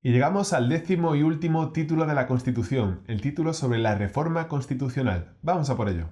Y llegamos al décimo y último título de la Constitución, el título sobre la reforma constitucional. Vamos a por ello.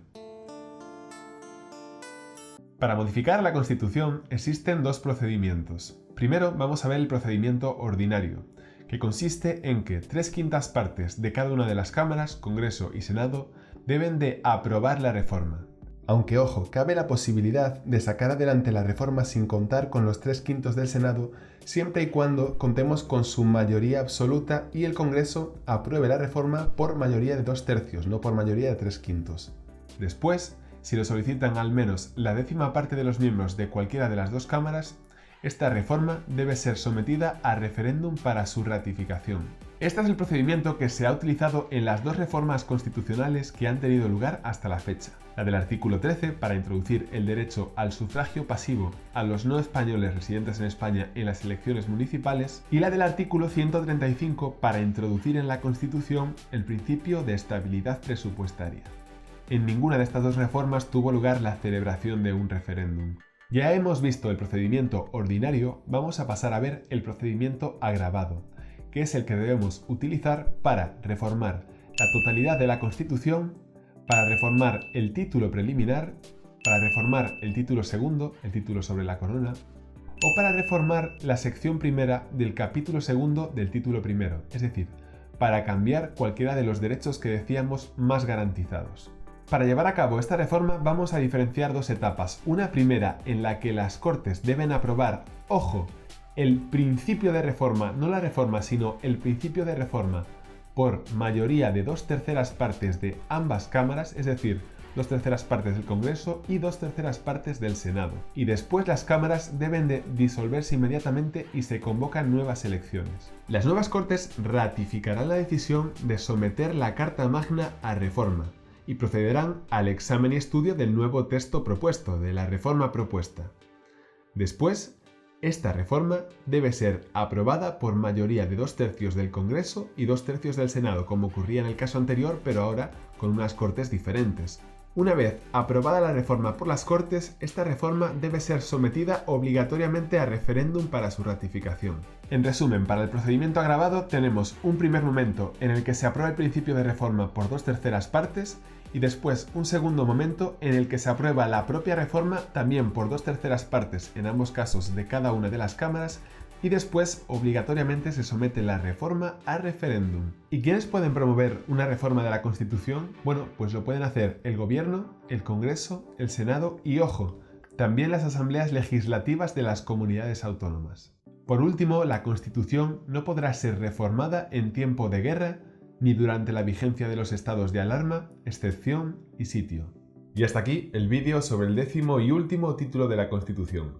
Para modificar la Constitución existen dos procedimientos. Primero vamos a ver el procedimiento ordinario, que consiste en que 3/5 partes de cada una de las cámaras, Congreso y Senado, deben de aprobar la reforma. Aunque, ojo, cabe la posibilidad de sacar adelante la reforma sin contar con los 3/5 del Senado, siempre y cuando contemos con su mayoría absoluta y el Congreso apruebe la reforma por mayoría de 2/3, no por mayoría de 3/5. Después, si lo solicitan al menos la 10ª parte de los miembros de cualquiera de las dos cámaras, esta reforma debe ser sometida a referéndum para su ratificación. Este es el procedimiento que se ha utilizado en las dos reformas constitucionales que han tenido lugar hasta la fecha. La del artículo 13 para introducir el derecho al sufragio pasivo a los no españoles residentes en España en las elecciones municipales y la del artículo 135 para introducir en la Constitución el principio de estabilidad presupuestaria. En ninguna de estas dos reformas tuvo lugar la celebración de un referéndum. Ya hemos visto el procedimiento ordinario, vamos a pasar a ver el procedimiento agravado, que es el que debemos utilizar para reformar la totalidad de la Constitución, para reformar el título preliminar, para reformar el título segundo, el título sobre la corona, o para reformar la sección primera del capítulo segundo del título primero, es decir, para cambiar cualquiera de los derechos que decíamos más garantizados. Para llevar a cabo esta reforma vamos a diferenciar dos etapas. Una primera en la que las Cortes deben aprobar, ojo, el principio de reforma, no la reforma, sino el principio de reforma por mayoría de 2/3 partes de ambas cámaras, es decir, 2/3 partes del Congreso y 2/3 partes del Senado. Y después las cámaras deben de disolverse inmediatamente y se convocan nuevas elecciones. Las nuevas Cortes ratificarán la decisión de someter la Carta Magna a reforma y procederán al examen y estudio del nuevo texto propuesto, de la reforma propuesta. Después, esta reforma debe ser aprobada por mayoría de 2/3 del Congreso y 2/3 del Senado, como ocurría en el caso anterior, pero ahora con unas Cortes diferentes. Una vez aprobada la reforma por las Cortes, esta reforma debe ser sometida obligatoriamente a referéndum para su ratificación. En resumen, para el procedimiento agravado tenemos un primer momento en el que se aprueba el principio de reforma por 2/3 partes y después un segundo momento en el que se aprueba la propia reforma también por 2/3 partes, en ambos casos de cada una de las cámaras, y después obligatoriamente se somete la reforma a referéndum. ¿Y quiénes pueden promover una reforma de la Constitución? Bueno, pues lo pueden hacer el Gobierno, el Congreso, el Senado y, ojo, también las asambleas legislativas de las comunidades autónomas. Por último, la Constitución no podrá ser reformada en tiempo de guerra ni durante la vigencia de los estados de alarma, excepción y sitio. Y hasta aquí el vídeo sobre el décimo y último título de la Constitución.